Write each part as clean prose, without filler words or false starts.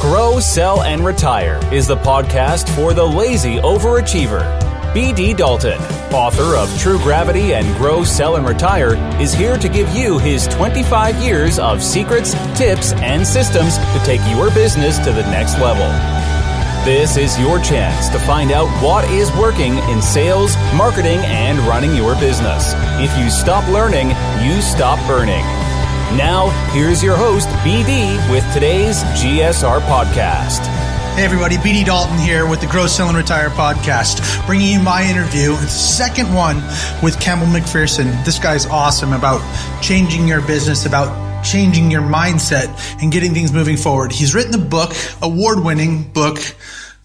Grow, Sell, and Retire is the podcast for the lazy overachiever. B.D. Dalton, author of True Gravity and Grow, Sell, and Retire, is here to give you his 25 years of secrets, tips, and systems to take your business to the next level. This is your chance to find out what is working in sales, marketing, and running your business. If you stop learning, you stop burning. Now, here's your host, BD, with today's GSR podcast. Hey everybody, BD Dalton here with the Grow, Sell, and Retire podcast, bringing you my interview. It's the second one with Campbell Macpherson. This guy's awesome about changing your business, about changing your mindset and getting things moving forward. He's written the book, award-winning book,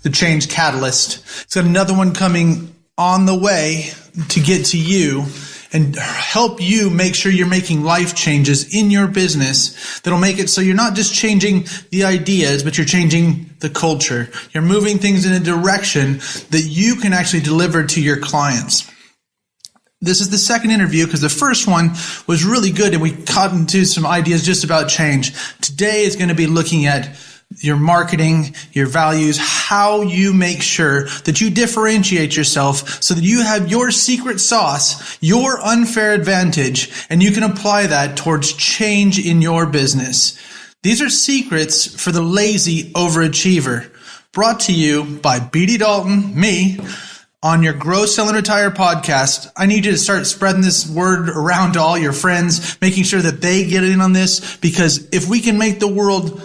The Change Catalyst. He's got another one coming on the way to get to you and help you make sure you're making life changes in your business that'll make it so you're not just changing the ideas, but you're changing the culture. You're moving things in a direction that you can actually deliver to your clients. This is the second interview because the first one was really good and we got into some ideas just about change. Today is going to be looking at your marketing, your values, how you make sure that you differentiate yourself so that you have your secret sauce, your unfair advantage, and you can apply that towards change in your business. These are secrets for the lazy overachiever, brought to you by BD Dalton, me, on your Grow, Sell, and Retire podcast. I need you to start spreading this word around to all your friends, making sure that they get in on this, because if we can make the world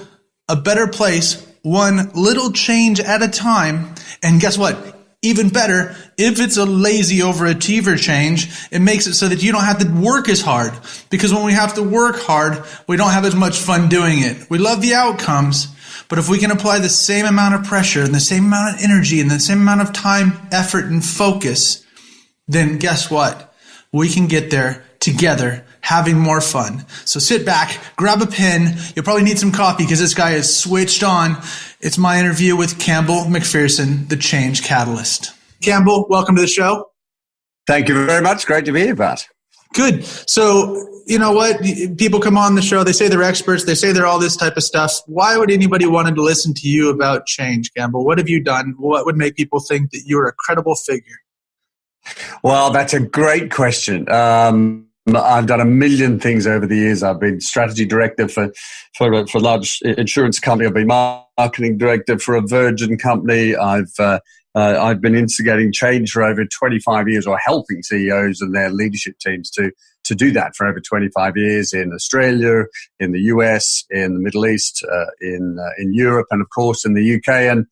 a better place, one little change at a time. And guess what? Even better, if it's a lazy overachiever change, it makes it so that you don't have to work as hard. Because when we have to work hard, we don't have as much fun doing it. We love the outcomes, but if we can apply the same amount of pressure and the same amount of energy and the same amount of time, effort, and focus, then guess what? We can get there together, having more fun. So sit back, grab a pen. You'll probably need some coffee because this guy is switched on. It's my interview with Campbell Macpherson, the Change Catalyst. Campbell, welcome to the show. Thank you very much. Great to be here, Pat. Good. So, you know what? People come on the show. They say they're experts. They say they're all this type of stuff. Why would anybody want to listen to you about change, Campbell? What have you done? What would make people think that you're a credible figure? Well, that's a great question. I've done a million things over the years. I've been strategy director for a large insurance company. I've been marketing director for a Virgin company. I've been instigating change for over 25 years, or helping CEOs and their leadership teams to do that for over 25 years in Australia, in the US, in the Middle East, in Europe, and of course in the UK.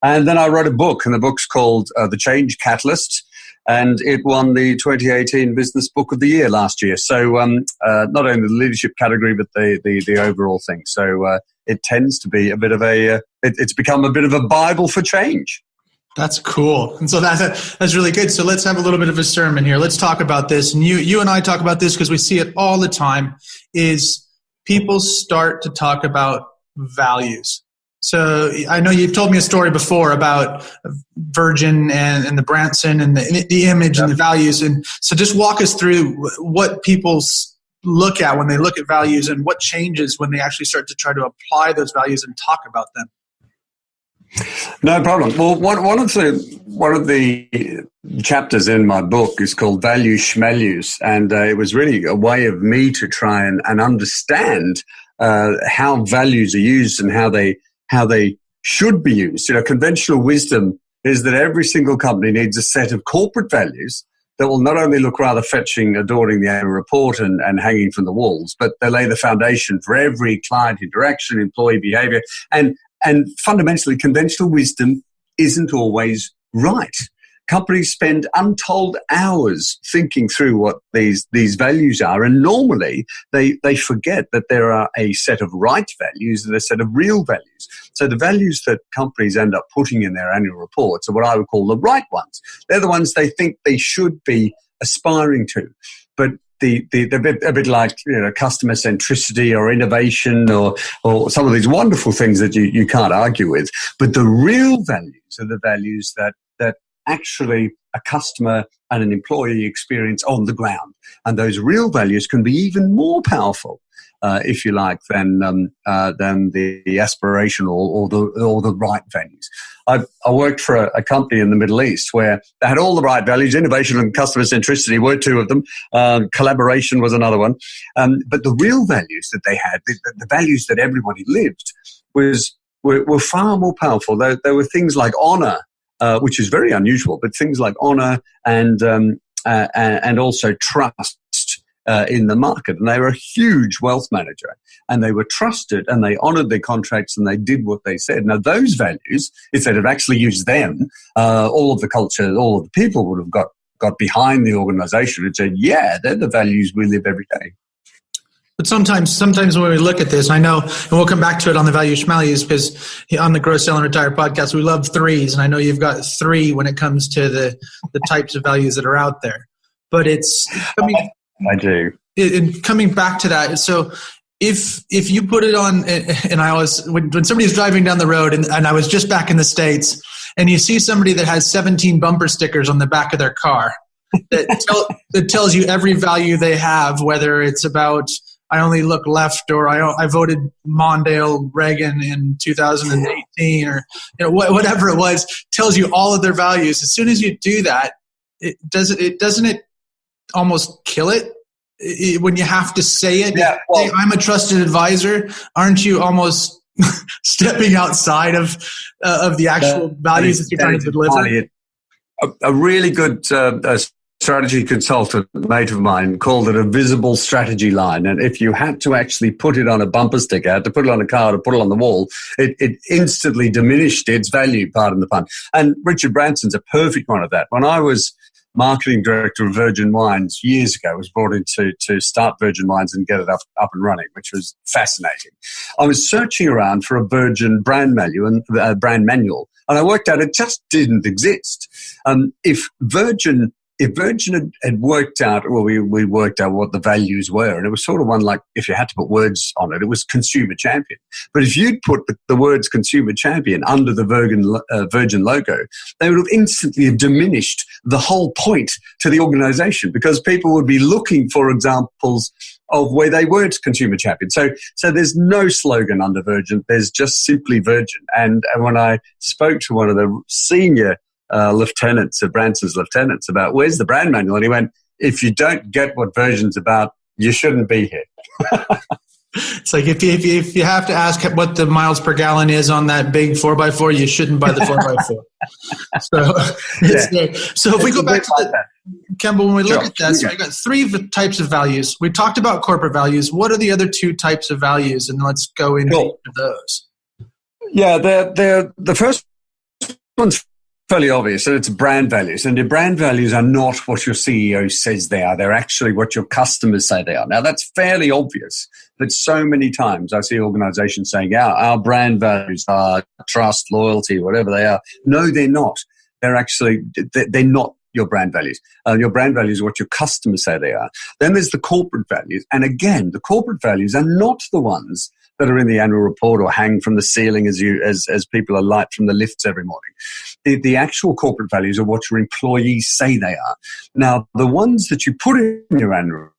And then I wrote a book, and the book's called The Change Catalyst. And it won the 2018 Business Book of the Year last year. So not only the leadership category, but the overall thing. So it tends to be a bit of it's become a bit of a Bible for change. That's cool. And so that's really good. So let's have a little bit of a sermon here. Let's talk about this. And you and I talk about this because we see it all the time, is people start to talk about values. So I know you've told me a story before about Virgin and the Branson and the image and the values. And so just walk us through what people look at when they look at values and what changes when they actually start to try to apply those values and talk about them. No problem. Well, one of the chapters in my book is called Value Schmelues, and it was really a way of me to try and understand how values are used and how they should be used. You know, conventional wisdom is that every single company needs a set of corporate values that will not only look rather fetching, adoring the annual report and hanging from the walls, but they lay the foundation for every client interaction, employee behavior. And fundamentally, conventional wisdom isn't always right. Companies spend untold hours thinking through what these values are, and normally they forget that there are a set of right values and a set of real values. So the values that companies end up putting in their annual reports are what I would call the right ones. They're the ones they think they should be aspiring to. But a bit like, you know, customer centricity or innovation or some of these wonderful things that you can't argue with. But the real values are the values that actually a customer and an employee experience on the ground. And those real values can be even more powerful if you like, than the aspirational or the right values. I worked for a company in the Middle East where they had all the right values. Innovation and customer centricity were two of them. Collaboration was another one. But the real values that they had, the values that everybody lived, were far more powerful. There were things like honor, which is very unusual, but things like honor and also trust in the market. And they were a huge wealth manager, and they were trusted, and they honored their contracts, and they did what they said. Now, those values, if they'd have actually used them, all of the culture, all of the people would have got behind the organization and said, yeah, they're the values we live every day. But sometimes when we look at this, I know, and we'll come back to it on the value schmalues, because on the Grow, Sell, and Retire podcast, we love threes, and I know you've got three when it comes to the types of values that are out there. But I do. Coming back to that, so if you put it on, and I always, when somebody's driving down the road, and I was just back in the States, and you see somebody that has 17 bumper stickers on the back of their car that tells you every value they have, whether it's about I only look left, or I voted Mondale Reagan in 2018, or whatever it was, tells you all of their values. As soon as you do that, doesn't it almost kill it when you have to say it? Yeah, well, say, I'm a trusted advisor. Aren't you almost stepping outside of the actual values that you're trying to deliver? A really good strategy consultant mate of mine called it a visible strategy line. And if you had to actually put it on a bumper sticker, had to put it on a card or put it on the wall, it instantly diminished its value, pardon the pun. And Richard Branson's a perfect one of that. When I was marketing director of Virgin Wines years ago, I was brought in to start Virgin Wines and get it up and running, which was fascinating. I was searching around for a Virgin brand manual, and I worked out it just didn't exist. If Virgin had worked out, well, we worked out what the values were, and it was sort of one like, if you had to put words on it, it was consumer champion. But if you'd put the words consumer champion under the Virgin logo, they would have instantly diminished the whole point to the organization, because people would be looking for examples of where they weren't consumer champion. So there's no slogan under Virgin. There's just simply Virgin. And when I spoke to one of the senior lieutenants of Branson's lieutenants about where's the brand manual, and he went, if you don't get what Virgin's about, you shouldn't be here. It's like if you have to ask what the miles per gallon is on that big 4x4, you shouldn't buy the 4x4. So if we go back to Campbell, when we look at that, so I got three types of values. We talked about corporate values. What are the other two types of values? And let's go into each of those. Yeah, the first one's fairly obvious, and it's brand values. And your brand values are not what your CEO says they are. They're actually what your customers say they are. Now, that's fairly obvious, but so many times I see organizations saying, our brand values are trust, loyalty, whatever they are. No, they're not. They're not your brand values. Your brand values are what your customers say they are. Then there's the corporate values. And again, the corporate values are not the ones that are in the annual report or hang from the ceiling as people are light from the lifts every morning. The actual corporate values are what your employees say they are. Now, the ones that you put in your annual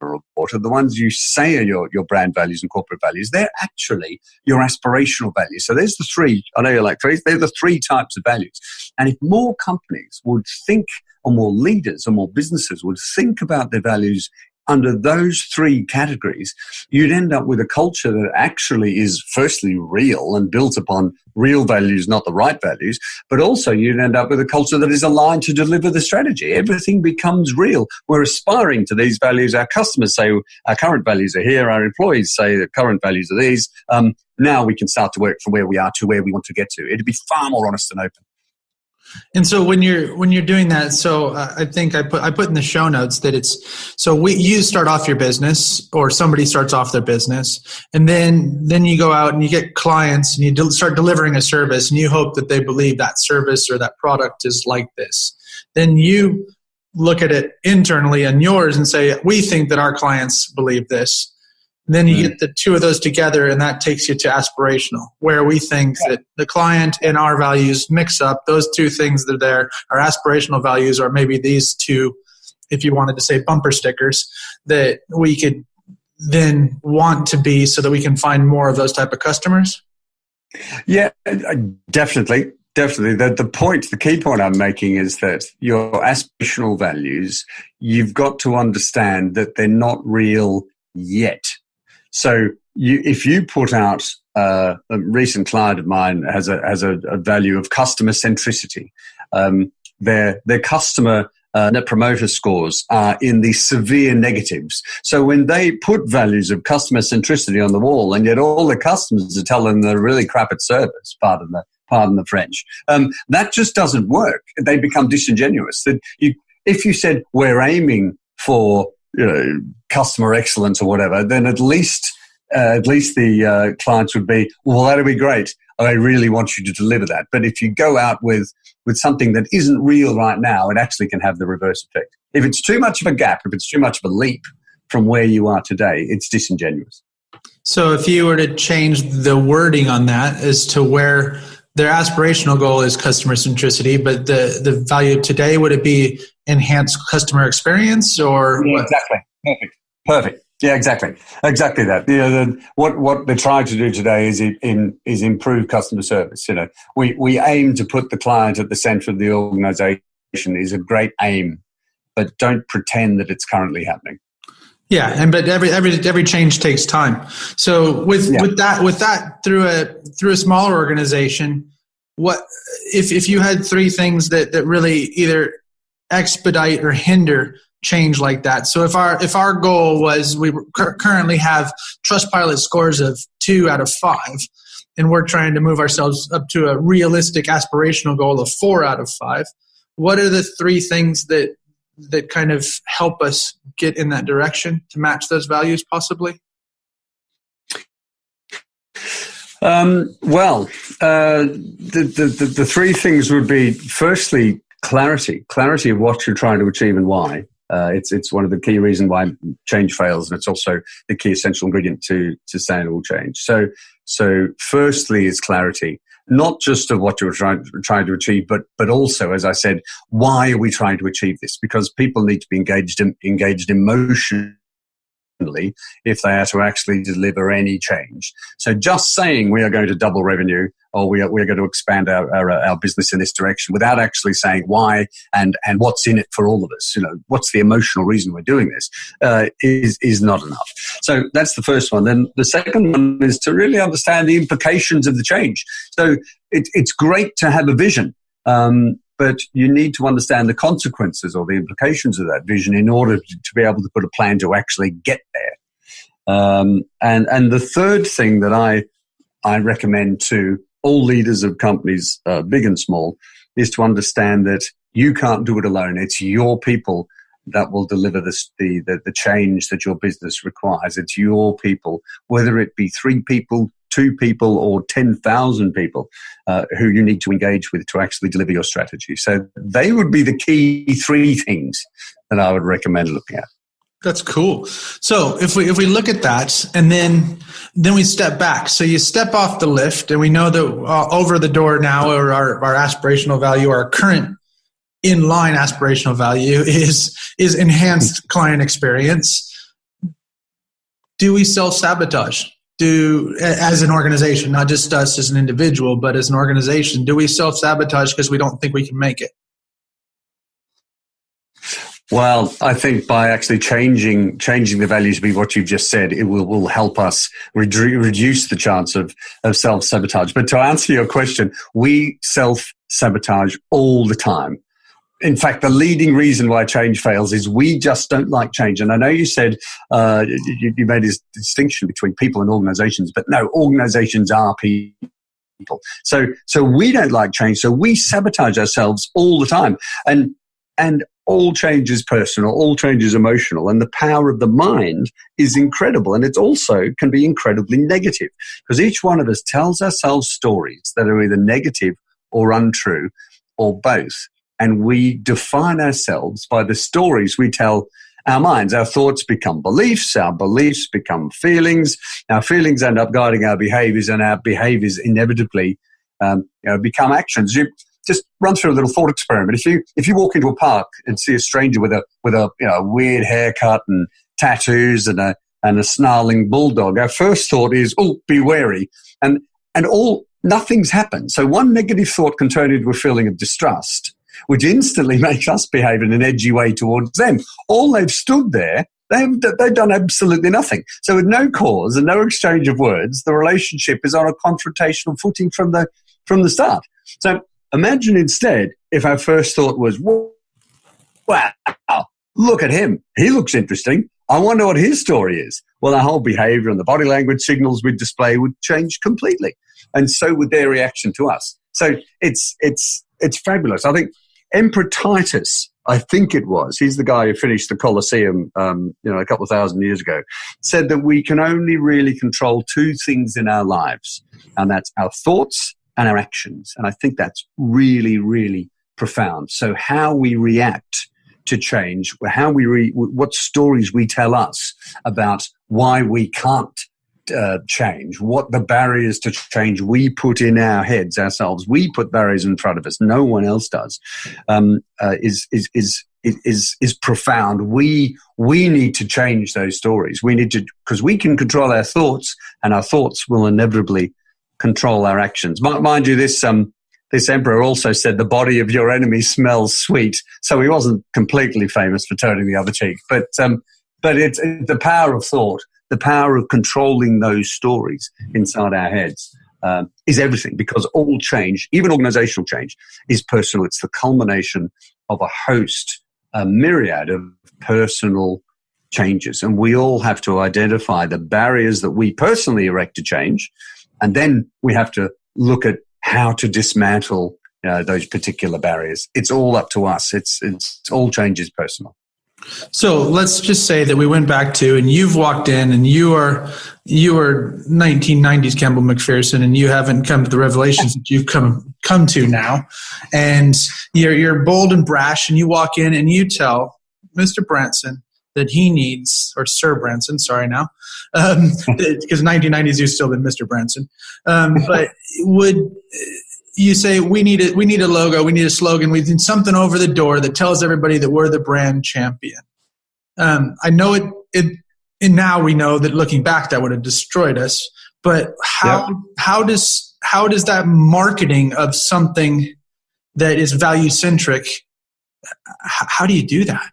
report are the ones you say are your brand values and corporate values. They're actually your aspirational values. So there's the three. I know you like threes. They're the three types of values. And if more companies would think, or more leaders or more businesses would think about their values under those three categories, you'd end up with a culture that actually is firstly real and built upon real values, not the right values, but also you'd end up with a culture that is aligned to deliver the strategy. Everything becomes real. We're aspiring to these values. Our customers say our current values are here. Our employees say the current values are these. Now we can start to work from where we are to where we want to get to. It'd be far more honest and open. And so when you're doing that, so I think I put in the show notes that you start off your business, or somebody starts off their business, and then you go out and you get clients and you start delivering a service, and you hope that they believe that service or that product is like this. Then you look at it internally on yours and say, we think that our clients believe this. And then you get the two of those together, and that takes you to aspirational, where we think that the client and our values mix up. Those two things that are there, our aspirational values, are maybe these two, if you wanted to say bumper stickers, that we could then want to be so that we can find more of those type of customers? Yeah, definitely. Definitely. The key point I'm making is that your aspirational values, you've got to understand that they're not real yet. So if you put out, a recent client of mine has a value of customer centricity. Their customer net promoter scores are in the severe negatives. So when they put values of customer centricity on the wall, and yet all the customers are telling them they're really crap at service, pardon the French, that just doesn't work. They become disingenuous. If you said we're aiming for customer excellence or whatever, then at least the clients would be, well, that'll be great. I really want you to deliver that. But if you go out with something that isn't real right now, it actually can have the reverse effect. If it's too much of a gap, if it's too much of a leap from where you are today, it's disingenuous. So if you were to change the wording on that as to where their aspirational goal is customer centricity, but the value today, would it be enhanced customer experience or? Yeah, exactly. Perfect. Yeah, exactly that. What they're trying to do today is improve customer service. We aim to put the client at the center of the organization is a great aim, but don't pretend that it's currently happening. Yeah, but every change takes time. So with that through a smaller organization, what if you had three things that really either expedite or hinder change like that? So if our goal was we currently have Trustpilot scores of 2 out of 5, and we're trying to move ourselves up to a realistic aspirational goal of 4 out of 5, what are the three things that kind of help us get in that direction to match those values possibly? The three things would be, firstly, clarity of what you're trying to achieve and why. It's one of the key reasons why change fails, and it's also the key essential ingredient to sustainable change. So firstly is clarity, not just of what you're trying to achieve, but also, as I said, why are we trying to achieve this? Because people need to be engaged emotionally if they are to actually deliver any change. So just saying we are going to double revenue or we are going to expand our business in this direction without actually saying why and what's in it for all of us, what's the emotional reason we're doing this, is not enough. So that's the first one. Then the second one is to really understand the implications of the change. So it's great to have a vision, but you need to understand the consequences or the implications of that vision in order to be able to put a plan to actually get there. And the third thing that I recommend to all leaders of companies, big and small, is to understand that you can't do it alone. It's your people that will deliver the change that your business requires. It's your people, whether it be 3 people, 2 people, or 10,000 people who you need to engage with to actually deliver your strategy. So they would be the key 3 things that I would recommend looking at. That's cool. So if we look at that and then we step back. So you step off the lift and we know that over the door now, or our aspirational value, our current inline aspirational value is enhanced client experience. Do we self-sabotage? As an organization, not just us as an individual, but as an organization, do we self-sabotage because we don't think we can make it? Well, I think by actually changing the values to be what you've just said, it will help us reduce the chance of self-sabotage. But to answer your question, we self-sabotage all the time. In fact, the leading reason why change fails is we just don't like change. And I know you said you made this distinction between people and organizations, but no, organizations are people. So we don't like change, so we sabotage ourselves all the time. And all change is personal, all change is emotional, and the power of the mind is incredible. And it also can be incredibly negative because each one of us tells ourselves stories that are either negative or untrue or both. And we define ourselves by the stories we tell our minds. Our thoughts become beliefs, our beliefs become feelings, our feelings end up guiding our behaviors, and our behaviors inevitably become actions. You just run through a little thought experiment. If you walk into a park and see a stranger with a weird haircut and tattoos and a and a snarling bulldog, our first thought is, oh, be wary. And nothing's happened. So one negative thought can turn into a feeling of distrust, which instantly makes us behave in an edgy way towards them. All they've stood there, they've done absolutely nothing. So with no cause and no exchange of words, the relationship is on a confrontational footing from the start. So imagine instead if our first thought was, wow, look at him. He looks interesting. I wonder what his story is. Well, our whole behavior and the body language signals we display would change completely. And so would their reaction to us. So it's fabulous. I think Emperor Titus, I think it was, he's the guy who finished the Colosseum, a couple of thousand years ago, said that we can only really control two things in our lives, and that's our thoughts and our actions. And I think that's really, really profound. So how we react to change, what stories we tell us about why we can't change, what the barriers to change we put in our heads ourselves. We put barriers in front of us. No one else does. Is profound. We need to change those stories. We need to, because we can control our thoughts, and our thoughts will inevitably control our actions. Mind you, this emperor also said the body of your enemy smells sweet. So he wasn't completely famous for turning the other cheek. But it's the power of thought, the power of controlling those stories inside our heads is everything, because all change, even organizational change, is personal. It's the culmination of a myriad of personal changes. And we all have to identify the barriers that we personally erect to change. And then we have to look at how to dismantle those particular barriers. It's all up to us. It's all change is personal. So let's just say that we went back to, and you've walked in, and you are 1990s Campbell Macpherson, and you haven't come to the revelations that you've come to now, and you're bold and brash, and you walk in and you tell Mr. Branson that he needs, or Sir Branson, sorry now, because 1990s you've still been Mr. Branson, but would you say we need a logo, we need a slogan, we need something over the door that tells everybody that we're the brand champion? I know it, and now we know that looking back that would have destroyed us. But how does that marketing of something that is value centric, how do you do that?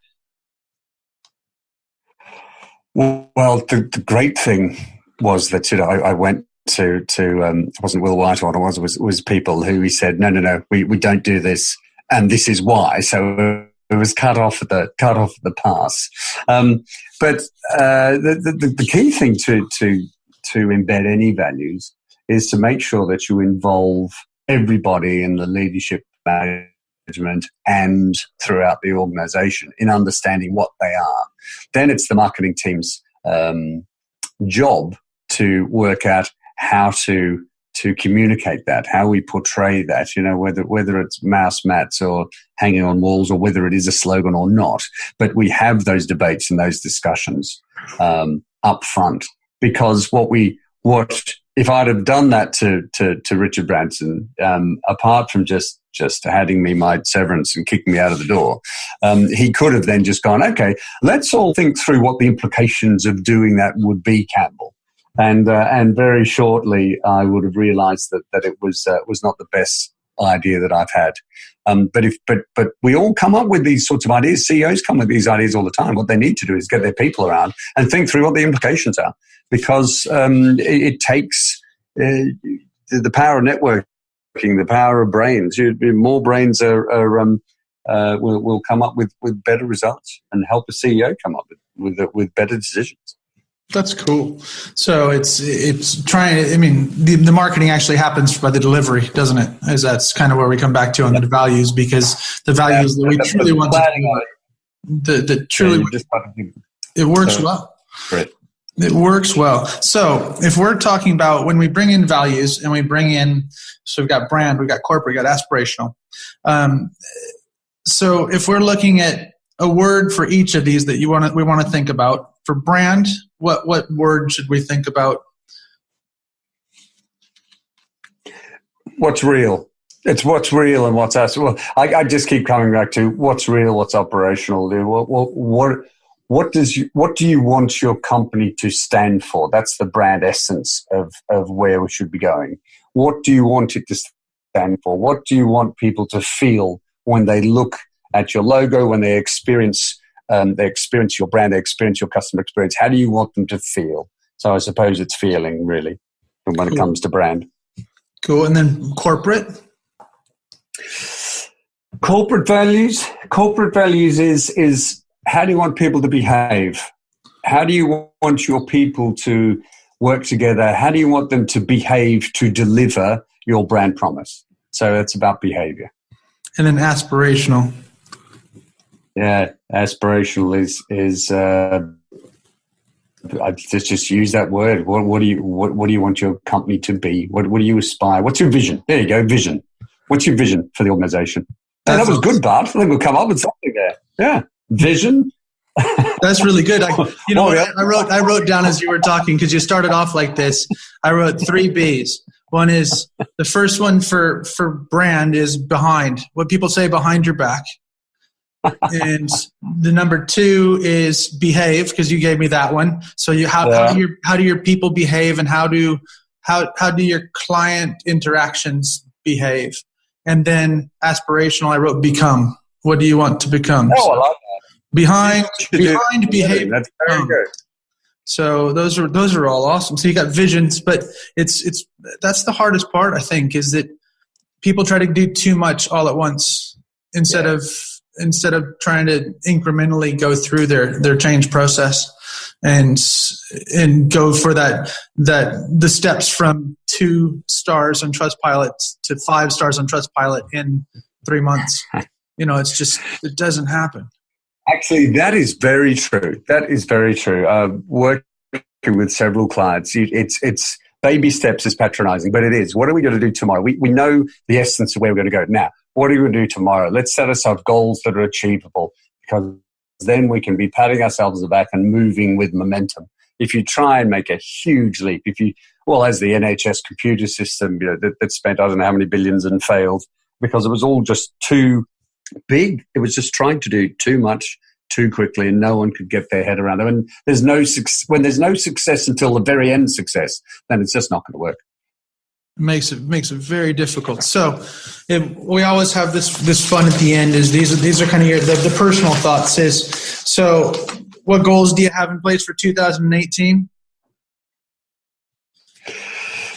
Well, the great thing was that I went to it wasn't Will Whitehorn, it was people who he said, no, we don't do this, and this is why. So it was cut off at the pass. But the key thing to embed any values is to make sure that you involve everybody in the leadership, management, and throughout the organization in understanding what they are. Then it's the marketing team's job to work out how to communicate that, how we portray that, whether it's mouse mats or hanging on walls, or whether it is a slogan or not. But we have those debates and those discussions up front, because if I'd have done that to Richard Branson, apart from just handing me my severance and kicking me out of the door, he could have then just gone, okay, let's all think through what the implications of doing that would be, Campbell. And very shortly, I would have realised that it was not the best idea that I've had. But we all come up with these sorts of ideas. CEOs come with these ideas all the time. What they need to do is get their people around and think through what the implications are, because it takes the power of networking, the power of brains. More brains will come up with better results and help a CEO come up with better decisions. That's cool. So it's trying. I mean, the marketing actually happens by the delivery, doesn't it? As that's kind of where we come back to on the values, because the values that we truly want it works well. Right. It works well. So if we're talking about when we bring in values and we bring in, so we've got brand, we've got corporate, we've got aspirational. So if we're looking at a word for each of these that we want to think about. For brand, what word should we think about? What's real? It's what's real and what's us. Well, I just keep coming back to what's real, what's operational. what do you want your company to stand for? That's the brand essence of where we should be going. What do you want it to stand for? What do you want people to feel when they look at your logo, when they experience your brand, they experience your customer experience? How do you want them to feel? So I suppose it's feeling, really, when it comes to brand. Cool. And then corporate? Corporate values is how do you want people to behave? How do you want your people to work together? How do you want them to behave to deliver your brand promise? So it's about behavior. And then aspirational. Yeah, aspirational is I just use that word. What do you want your company to be? What do you aspire? What's your vision? There you go, vision. What's your vision for the organization? That was good, Bart. I think we'll come up with something there. Yeah, vision. That's really good. I wrote down as you were talking, because you started off like this. I wrote 3 B's. One is, the first one for brand is behind. What people say behind your back. And the number 2 is behave, because you gave me that one. So how do your people behave, and how do your client interactions behave? And then aspirational, I wrote become. What do you want to become? Oh, I like that. Behind behave. That's very good. So those are all awesome. So you got visions, but that's the hardest part, I think, is that people try to do too much all at once instead of trying to incrementally go through their change process and go for the steps from 2 stars on Trustpilot to 5 stars on Trustpilot in 3 months. It doesn't happen. Actually, that is very true. Working with several clients, it's baby steps is patronizing, but it is. What are we going to do tomorrow? We know the essence of where we're going to go. Now, what are we going to do tomorrow? Let's set ourselves goals that are achievable, because then we can be patting ourselves on the back and moving with momentum. If you try and make a huge leap, as the NHS computer system, that spent I don't know how many billions and failed because it was all just too big. It was just trying to do too much too quickly, and no one could get their head around it. And when there's no success until the very end success, then it's just not going to work. It makes it very difficult. So we always have this fun at the end. Is these are kind of the personal thoughts. So what goals do you have in place for 2018?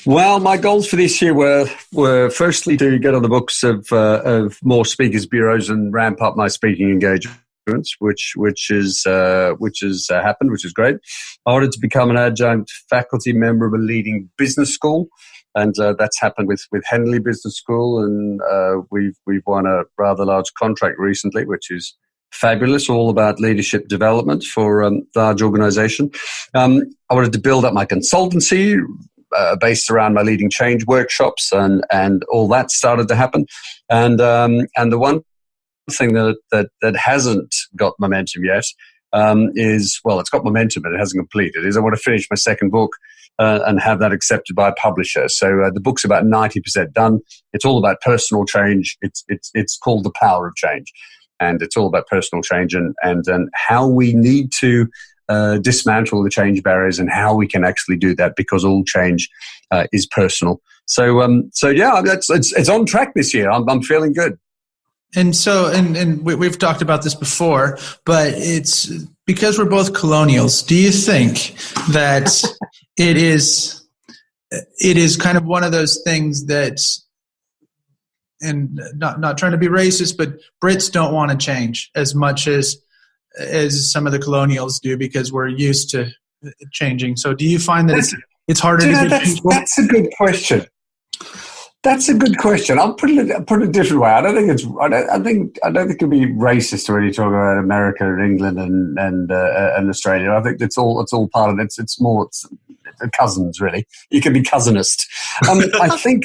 Well, my goals for this year were firstly to get on the books of more speakers bureaus and ramp up my speaking engagements, which has happened, which is great. I wanted to become an adjunct faculty member of a leading business school, and that's happened with Henley Business School, and we've won a rather large contract recently, which is fabulous, all about leadership development for a large organization. I wanted to build up my consultancy based around my leading change workshops, and all that started to happen. And the one thing that hasn't got momentum yet is, well, it's got momentum, but it hasn't completed, is I want to finish my second book and have that accepted by a publisher. So the book's about 90% done. It's all about personal change. It's called The Power of Change. And it's all about personal change and how we need to dismantle the change barriers and how we can actually do that, because all change is personal. So yeah, it's on track this year. I'm feeling good. And so, and we've talked about this before, but it's because we're both colonials. Do you think that it is kind of one of those things that, and not trying to be racist, but Brits don't want to change as much as some of the colonials do, because we're used to changing. So do you find that it's harder to get people? That's a good question. That's a good question. I'll put it a different way. I don't think it'd be racist to really talk about America and England and Australia. I think it's all part of it. It's more cousins, really. You can be cousinist. I think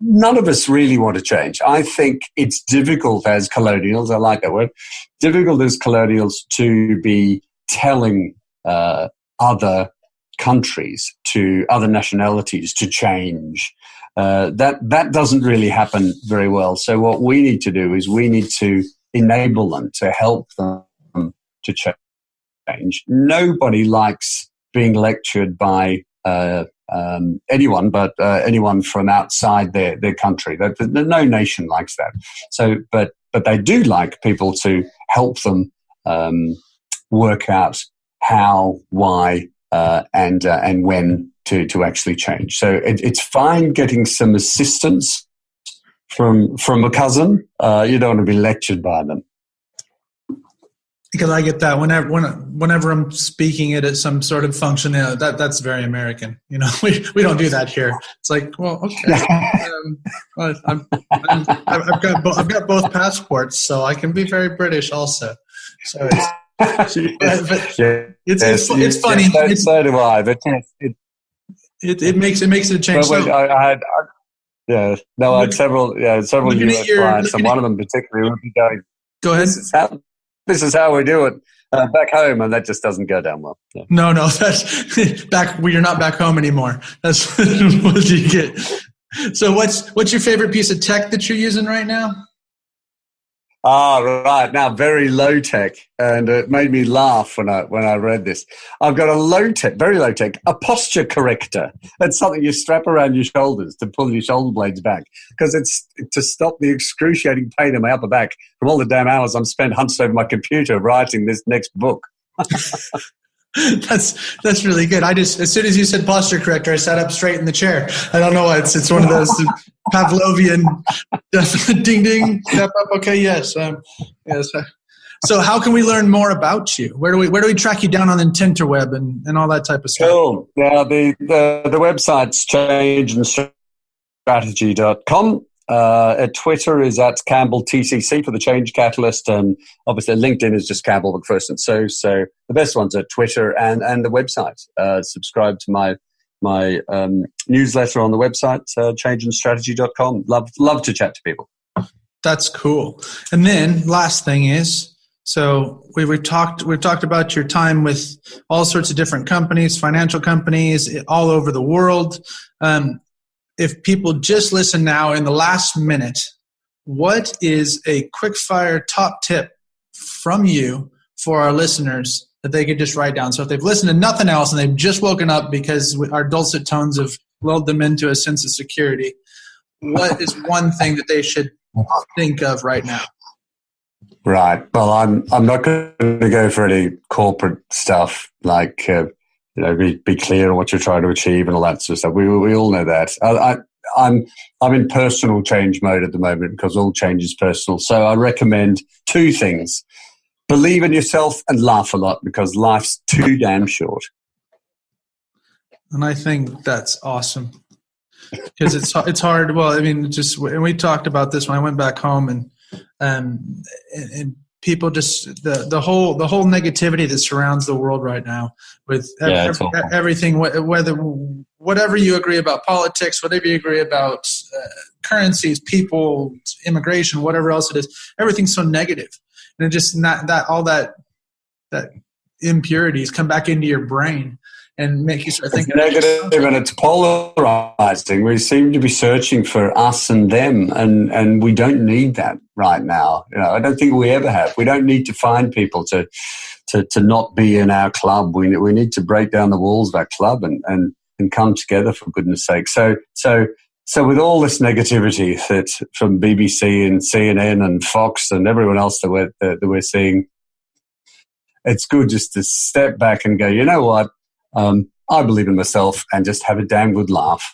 none of us really want to change. I think it's difficult as colonials. I like that word. Difficult as colonials to be telling other countries, to other nationalities, to change. That doesn't really happen very well. So what we need to do is we need to enable them, to help them to change. change. Nobody likes being lectured by anyone, but anyone from outside their country. No nation likes that. So, but they do like people to help them work out how, why, and when to actually change. So it's fine getting some assistance from a cousin. You don't want to be lectured by them. Because I get that whenever I'm speaking at some sort of function, that's very American. You know, we don't do that here. It's like, well, okay, I've got both passports, so I can be very British also. So it's funny. So do I. But it makes it a change. I had several US clients, and one of them particularly would be going, "Go ahead. This is how we do it back home," and that just doesn't go down well. Yeah. No, that's back. You're not back home anymore. That's what you get. So, what's your favorite piece of tech that you're using right now? Right now, very low tech, and it made me laugh when I read this. I've got a very low tech, a posture corrector. That's something you strap around your shoulders to pull your shoulder blades back, because it's to stop the excruciating pain in my upper back from all the damn hours I'm spent hunched over my computer writing this next book. That's really good. As soon as you said posture corrector, I sat up straight in the chair. I don't know why. It's one of those Pavlovian ding ding, step up. Okay, yes. Yes. So how can we learn more about you? Where do we track you down on the interweb and all that type of stuff? Cool. Yeah, the website's changeandstrategy.com. At Twitter is at Campbell TCC for the Change Catalyst, and obviously LinkedIn is just Campbell Macpherson. So the best ones are Twitter and the website. Subscribe to my newsletter on the website, changeandstrategy.com. Love to chat to people. That's cool. And then last thing is, so we've talked about your time with all sorts of different companies, financial companies all over the world. If people just listen now in the last minute, what is a quick fire top tip from you for our listeners that they could just write down? So if they've listened to nothing else and they've just woken up because our dulcet tones have lulled them into a sense of security, what is one thing that they should think of right now? Right. Well, I'm not going to go for any corporate stuff like be clear on what you're trying to achieve and all that sort of stuff. We all know that. I'm in personal change mode at the moment because all change is personal. So I recommend two things: believe in yourself and laugh a lot, because life's too damn short. And I think that's awesome, because it's hard. Well, I mean, and we talked about this when I went back home, and people just the whole negativity that surrounds the world right now with everything, whatever you agree about politics, whatever you agree about currencies, people, immigration, whatever else it is, everything's so negative, and it just not that all that impurities come back into your brain and make you start thinking. It's negative and it's polarizing. We seem to be searching for us and them, and we don't need that right now. I don't think we ever have. We don't need to find people to not be in our club. We need to break down the walls of our club and come together, for goodness sake. So with all this negativity that from BBC and CNN and Fox and everyone else that we're seeing, it's good just to step back and go, you know what? I believe in myself, and just have a damn good laugh.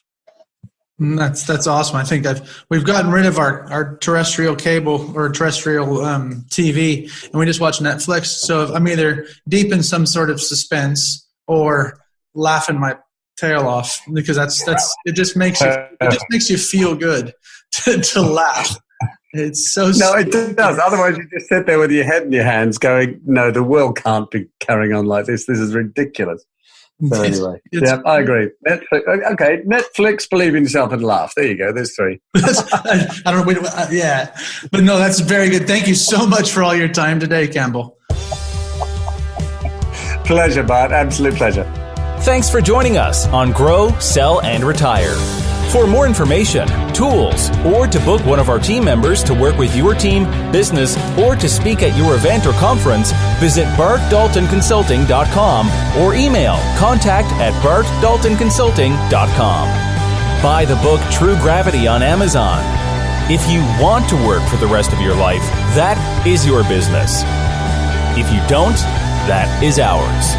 That's awesome. I think we've gotten rid of our terrestrial cable or terrestrial TV, and we just watch Netflix. So I'm either deep in some sort of suspense or laughing my tail off, because it just makes you feel good to laugh. It's so no, it does. Otherwise, you just sit there with your head in your hands, going, "No, the world can't be carrying on like this. This is ridiculous." So anyway, I agree. Netflix, believe in yourself and laugh. There you go. There's three. I don't know. Yeah. But no, that's very good. Thank you so much for all your time today, Campbell. Pleasure, Bart. Absolute pleasure. Thanks for joining us on Grow, Sell, and Retire. For more information, tools, or to book one of our team members to work with your team, business, or to speak at your event or conference, visit bartdaltonconsulting.com or email contact@bartdaltonconsulting.com. Buy the book True Gravity on Amazon. If you want to work for the rest of your life, that is your business. If you don't, that is ours.